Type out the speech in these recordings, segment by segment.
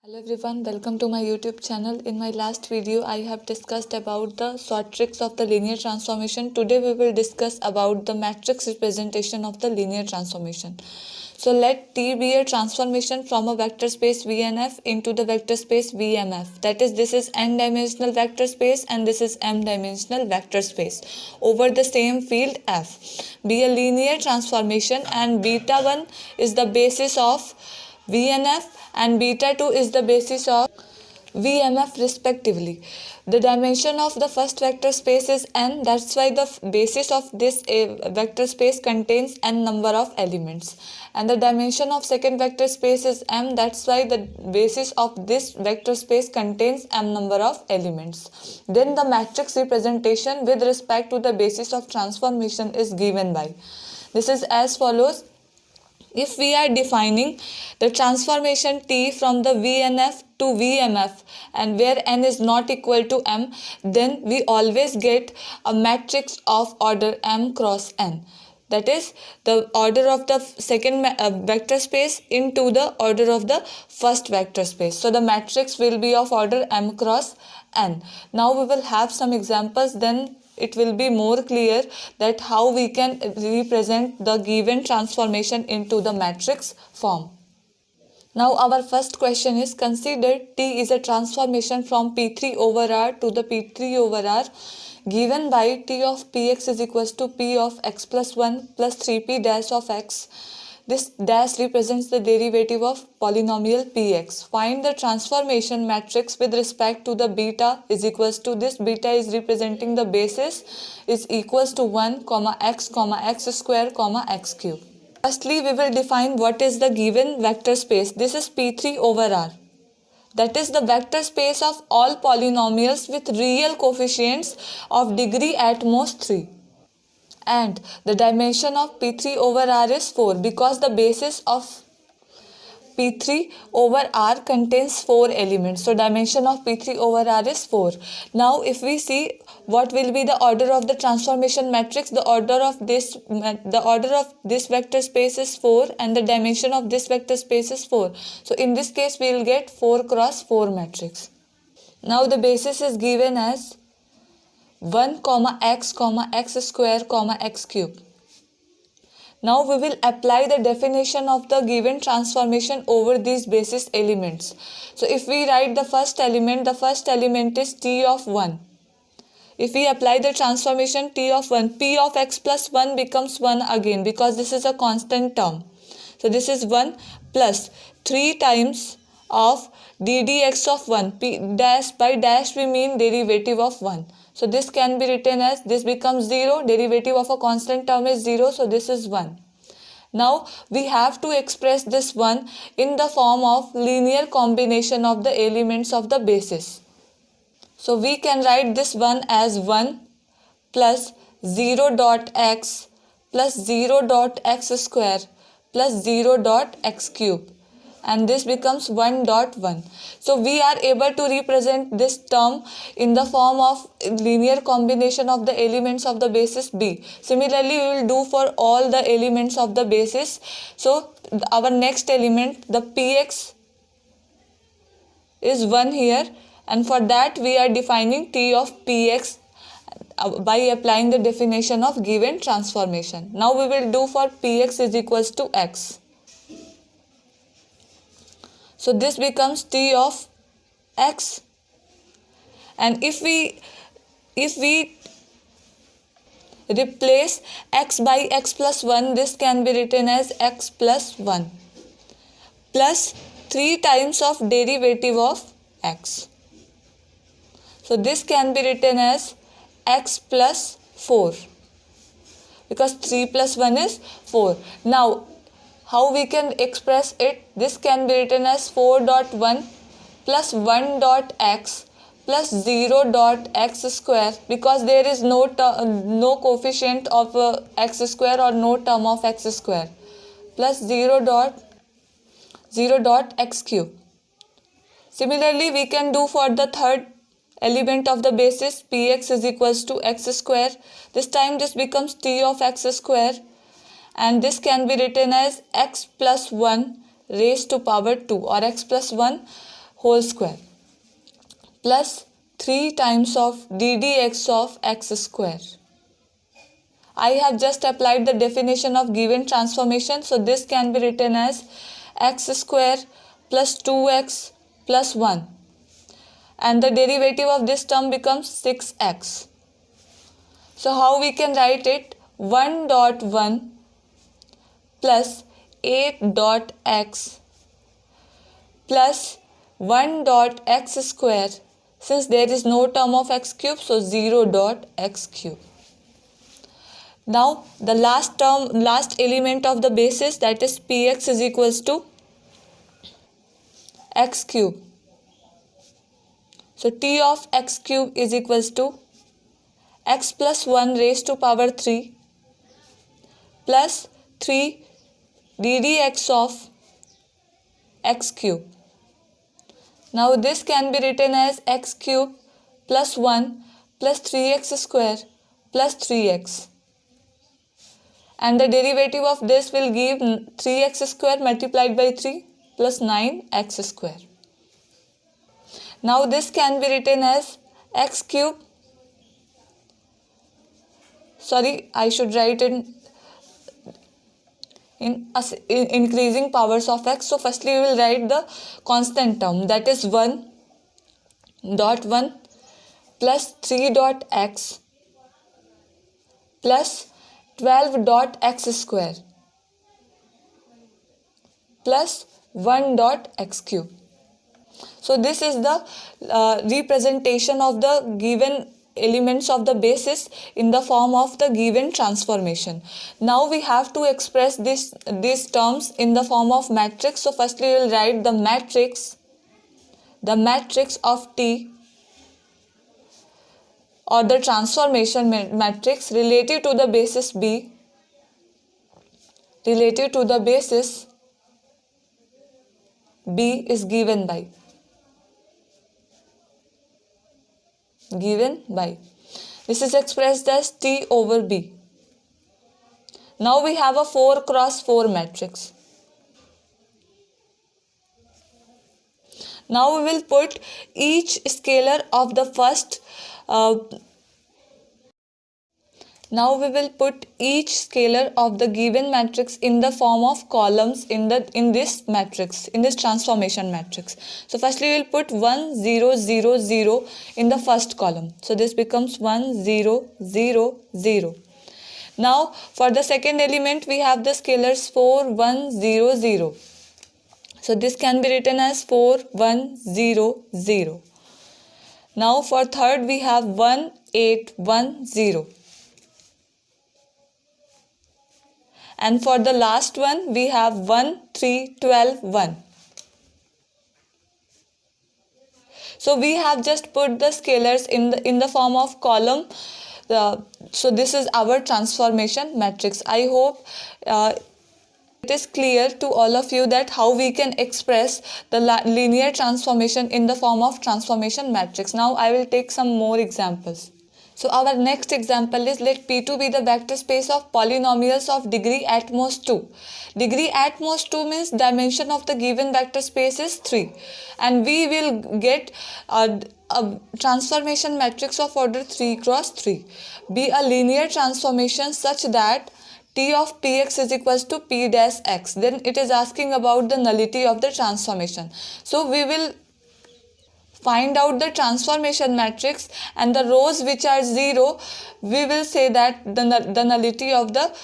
Hello everyone, welcome to my YouTube channel. In my last video, I have discussed about the short tricks of the linear transformation. Today we will discuss about the matrix representation of the linear transformation. So let T be a transformation from a vector space Vnf into the vector space Vmf. That is, this is n-dimensional vector space and this is m-dimensional vector space over the same field F. Be a linear transformation and beta 1 is the basis of Vnf and beta 2 is the basis of Vmf respectively. The dimension of the first vector space is n, that's why the basis of this vector space contains n number of elements. And the dimension of second vector space is m, that's why the basis of this vector space contains m number of elements. Then the matrix representation with respect to the basis of transformation is given by. This is as follows. If we are defining the transformation T from the Vnf to Vmf and where n is not equal to m, then we always get a matrix of order m cross n. That is the order of the second vector space into the order of the first vector space. So the matrix will be of order m cross n. Now we will have some examples, then it will be more clear that how we can represent the given transformation into the matrix form. Now our first question is, consider T is a transformation from P3 over R to the P3 over R given by T of Px is equals to P of x plus 1 plus 3P dash of x. This dash represents the derivative of polynomial Px. Find the transformation matrix with respect to the beta is equals to, this beta is representing the basis, is equals to 1, x square, x cube. Firstly, we will define what is the given vector space. This is P3 over R. That is the vector space of all polynomials with real coefficients of degree at most 3. And the dimension of P3 over R is 4 because the basis of P3 over R contains 4 elements. So dimension of P3 over R is 4. Now if we see what will be the order of the transformation matrix, the order of this vector space is 4 and the dimension of this vector space is 4. So in this case we will get 4 cross 4 matrix. Now the basis is given as 1, x square, x cube. Now we will apply the definition of the given transformation over these basis elements. So if we write the first element is T of 1. If we apply the transformation T of 1, P of x plus 1 becomes 1 again because this is a constant term. So this is 1 plus 3 times of ddx of 1. P dash, by dash we mean derivative of 1. So this can be written as, this becomes 0, derivative of a constant term is 0, so this is 1. Now we have to express this 1 in the form of linear combination of the elements of the basis. So we can write this 1 as 1 plus 0 dot x plus 0 dot x square plus 0 dot x cube. And this becomes 1 dot 1. So we are able to represent this term in the form of linear combination of the elements of the basis B. Similarly, we will do for all the elements of the basis. So our next element, the Px is 1 here, and for that we are defining T of Px by applying the definition of given transformation. Now we will do for Px is equals to x. So this becomes T of x, and if we replace x by x plus 1, this can be written as x plus 1 plus 3 times of derivative of x. So this can be written as x plus 4 because 3 plus 1 is 4. Now how we can express it? This can be written as 4 dot 1 plus 1 dot x plus 0 dot x square because there is no coefficient of x square or no term of x square plus 0 dot x cube. Similarly, we can do for the third element of the basis Px is equals to x square. This time this becomes T of x square. And this can be written as x plus 1 raised to power 2 or x plus 1 whole square plus 3 times of ddx of x square. I have just applied the definition of given transformation, so this can be written as x square plus 2x plus 1, and the derivative of this term becomes 6x. So how we can write it? 1 dot 1 plus 8 dot x plus 1 dot x square. Since there is no term of x cube, so 0 dot x cube. Now the last element of the basis, that is px is equals to x cube. So t of x cube is equals to x plus 1 raised to power 3 plus 3 ddx of x cube. Now this can be written as x cube plus 1 plus 3x square plus 3x. And the derivative of this will give 3x square multiplied by 3 plus 9x square. Now this can be written as x cube. Sorry, I should write in increasing powers of x. So firstly we will write the constant term, that is 1 dot 1 plus 3 dot x plus 12 dot x square plus 1 dot x cube. So this is the representation of the given elements of the basis in the form of the given transformation. Now we have to express these terms in the form of matrix. So firstly we will write the matrix of T, or the transformation matrix relative to the basis B, relative to the basis B is given by this is expressed as T over B. Now we have a 4 cross 4 matrix. Now we will put each scalar of the first now we will put each scalar of the given matrix in the form of columns in this matrix, in this transformation matrix. So firstly we will put 1 0 0 0 in the first column. So this becomes 1 0 0 0. Now for the second element we have the scalars 4 1 0 0. So this can be written as 4 1 0 0. Now for third we have 1 8 1 0. And for the last one we have 1 3 12 1. So we have just put the scalars in the form of column. So this is our transformation matrix. I hope it is clear to all of you that how we can express the linear transformation in the form of transformation matrix. Now I will take some more examples. So our next example is, let P2 be the vector space of polynomials of degree at most 2. Degree at most 2 means dimension of the given vector space is 3. And we will get a transformation matrix of order 3 cross 3. Be a linear transformation such that T of Px is equals to P dash x. Then it is asking about the nullity of the transformation. So we will find out the transformation matrix, and the rows which are 0, we will say that the nullity of the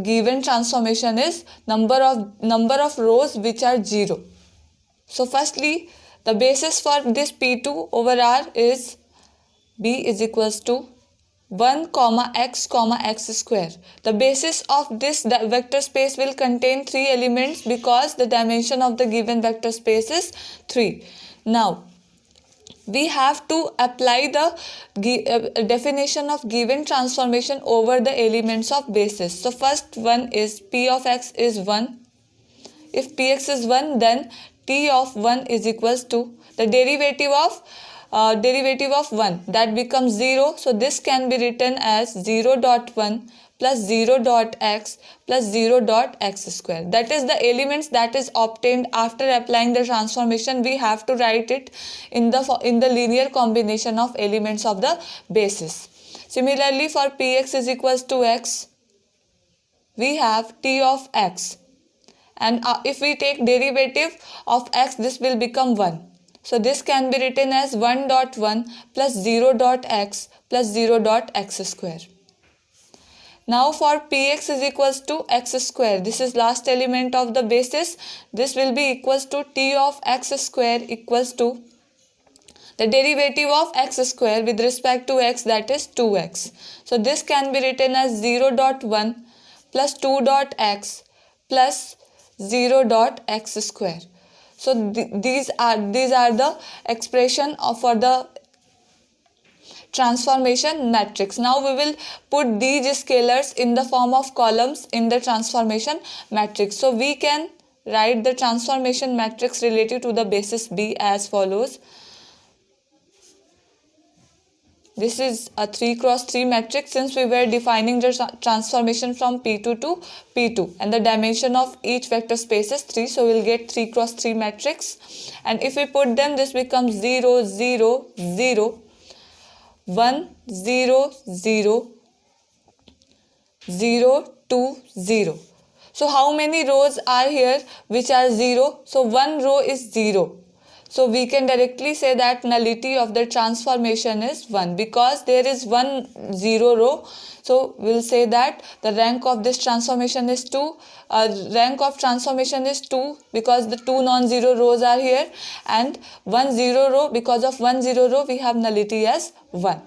given transformation is number of rows which are 0. So firstly the basis for this P2 over R is B is equals to 1 comma x square. The basis of this vector space will contain 3 elements because the dimension of the given vector space is 3. Now we have to apply the definition of given transformation over the elements of basis. So first one is P of x is 1. If Px is 1, then T of 1 is equals to the derivative of derivative of 1, that becomes 0. So this can be written as 0 dot 1 plus 0 dot x plus 0 dot x square. That is the elements that is obtained after applying the transformation. We have to write it in the linear combination of elements of the basis. Similarly, for px is equals to x, we have t of x, and if we take derivative of x, this will become 1. So this can be written as 1 dot 1 plus 0 dot x plus 0 dot x square. Now for px is equals to x square, this is last element of the basis. This will be equals to t of x square equals to the derivative of x square with respect to x, that is 2x. So this can be written as 0 dot 1 plus 2 dot x plus 0 dot x square. So these are the expression for the transformation matrix. Now we will put these scalars in the form of columns in the transformation matrix. So we can write the transformation matrix related to the basis B as follows. This is a 3 cross 3 matrix, since we were defining the transformation from P2 to P2 and the dimension of each vector space is 3. So we will get 3 cross 3 matrix, and if we put them, this becomes 0, 0, 0, 1, 0, 0, 0, 2, 0. So how many rows are here which are 0? So one row is 0. So we can directly say that nullity of the transformation is 1 because there is 1 0 row. So we'll say that the rank of this transformation is 2. Rank of transformation is 2 because the 2 non-zero rows are here, and 1 0 row, because of 1 0 row we have nullity as 1.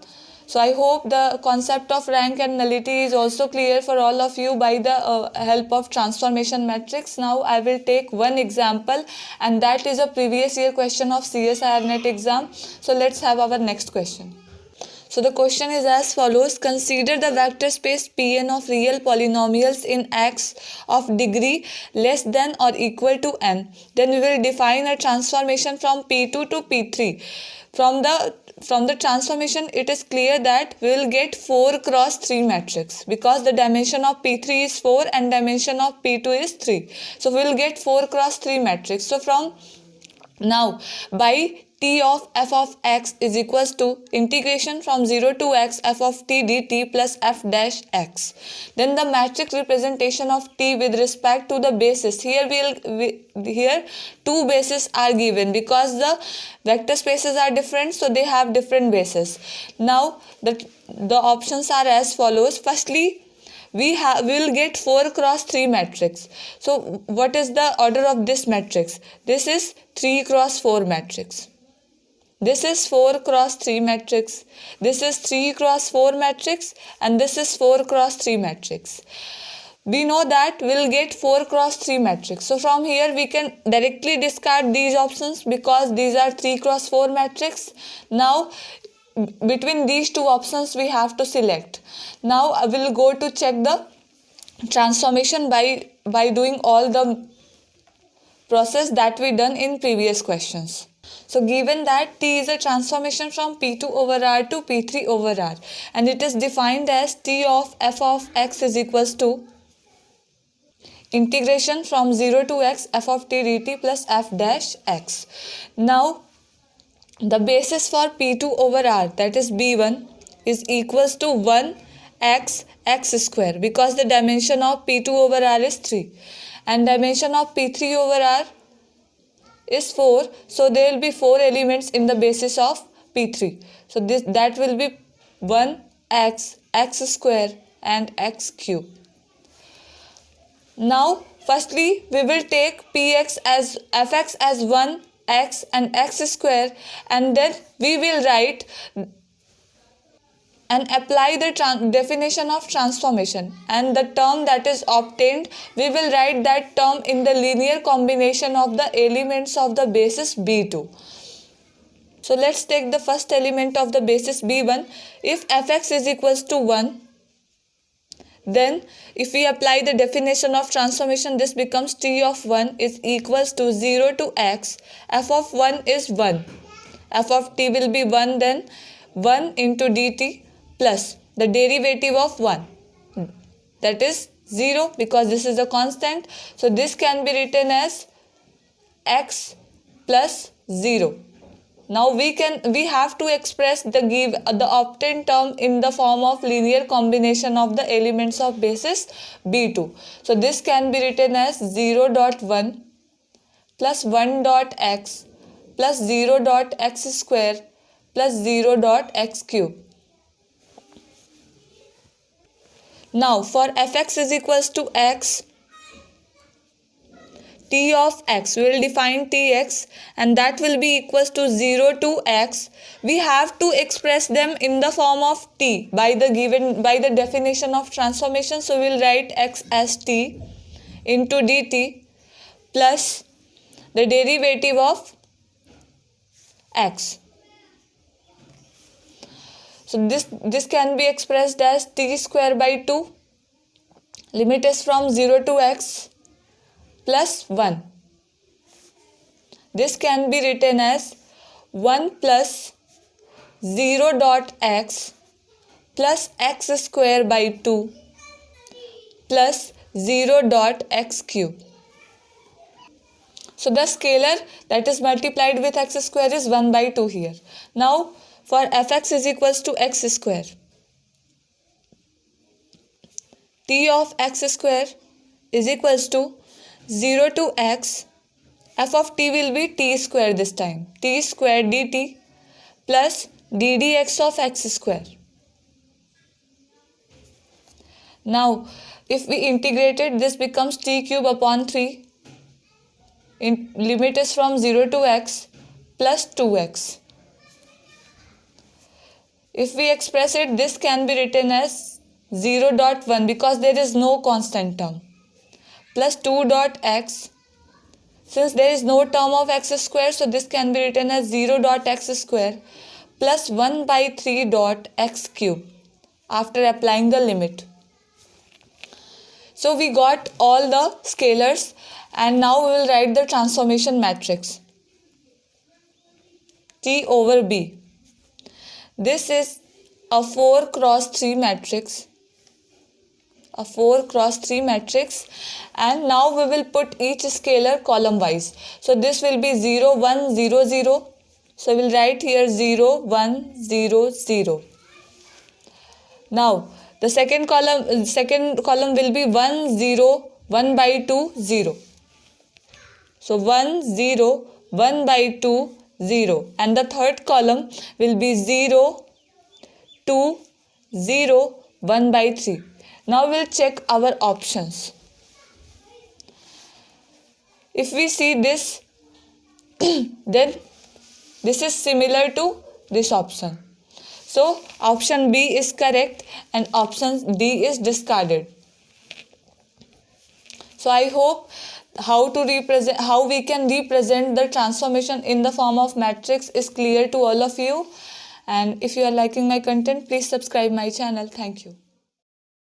So I hope the concept of rank and nullity is also clear for all of you by the help of transformation matrix. Now I will take one example, and that is a previous year question of CSIR NET exam. So let's have our next question. So the question is as follows. Consider the vector space Pn of real polynomials in X of degree less than or equal to n. Then we will define a transformation from P2 to P3. From the transformation, it is clear that we will get 4 cross 3 matrix because the dimension of P3 is 4 and dimension of P2 is 3. So we will get 4 cross 3 matrix. So from now, by t of f of x is equals to integration from 0 to x f of t dt plus f dash x. Then the matrix representation of t with respect to the basis. Here here two bases are given because the vector spaces are different, so they have different bases. Now the options are as follows. Firstly, we will get 4 cross 3 matrix. So what is the order of this matrix? This is 3 cross 4 matrix. This is 4 cross 3 matrix. This is 3 cross 4 matrix, and this is 4 cross 3 matrix. We know that we'll get 4 cross 3 matrix. So from here we can directly discard these options because these are 3 cross 4 matrix. Now between these two options we have to select. Now I will go to check the transformation by doing all the process that we done in previous questions. So given that t is a transformation from P2 over R to P3 over R, and it is defined as t of f of x is equals to integration from 0 to x f of t dt plus f dash x. Now the basis for P2 over R, that is B1, is equals to 1 x square because the dimension of P2 over R is 3 and dimension of P3 over R is 4. So there will be 4 elements in the basis of P3. So that will be 1 x square and x cube. Now firstly we will take px as fx as 1 x and x square, and then we will write and apply the definition of transformation, and the term that is obtained, we will write that term in the linear combination of the elements of the basis B2. So let's take the first element of the basis B1. If fx is equals to 1, then if we apply the definition of transformation, this becomes t of 1 is equals to 0 to x, f of 1 is 1 f of t will be 1, then 1 into dt plus the derivative of 1, that is 0, because this is a constant. So this can be written as x plus 0. Now we have to express the obtained term in the form of linear combination of the elements of basis B2. So this can be written as 0 dot 1 plus 1 dot x plus 0 dot x square plus 0 dot x cube. Now for fx is equals to x, t of x, we will define tx, and that will be equals to 0 to x. We have to express them in the form of t by the definition of transformation. So we will write x as t into dt plus the derivative of x. So this can be expressed as t square by 2. Limit is from 0 to x plus 1. This can be written as 1 plus 0 dot x plus x square by 2 plus 0 dot x cube. So the scalar that is multiplied with x square is 1 by 2 here. Now for fx is equals to x square. T of x square is equals to 0 to x. F of t will be t square this time. T square dt plus ddx of x square. Now if we integrate it, this becomes t cube upon 3. Limit is from 0 to x plus 2x. If we express it, this can be written as 0 dot 1 because there is no constant term plus 2 dot x. Since there is no term of x square, so this can be written as 0 dot x square plus 1 by 3 dot x cube after applying the limit. So we got all the scalars, and now we will write the transformation matrix T over B. This is a 4 cross 3 matrix. A 4 cross 3 matrix, and now we will put each scalar column wise. So this will be 0 1 0 0. So we will write here 0 1 0 0. Now the second column will be 1 0 1 by 2 0. So 1 0 1 by 2 0, and the third column will be 0 2 0 1 by 3. Now we'll check our options. If we see this, then this is similar to this option. So option B is correct and option D is discarded. So I hope how we can represent the transformation in the form of matrix is clear to all of you. And if you are liking my content, please subscribe my channel. Thank you.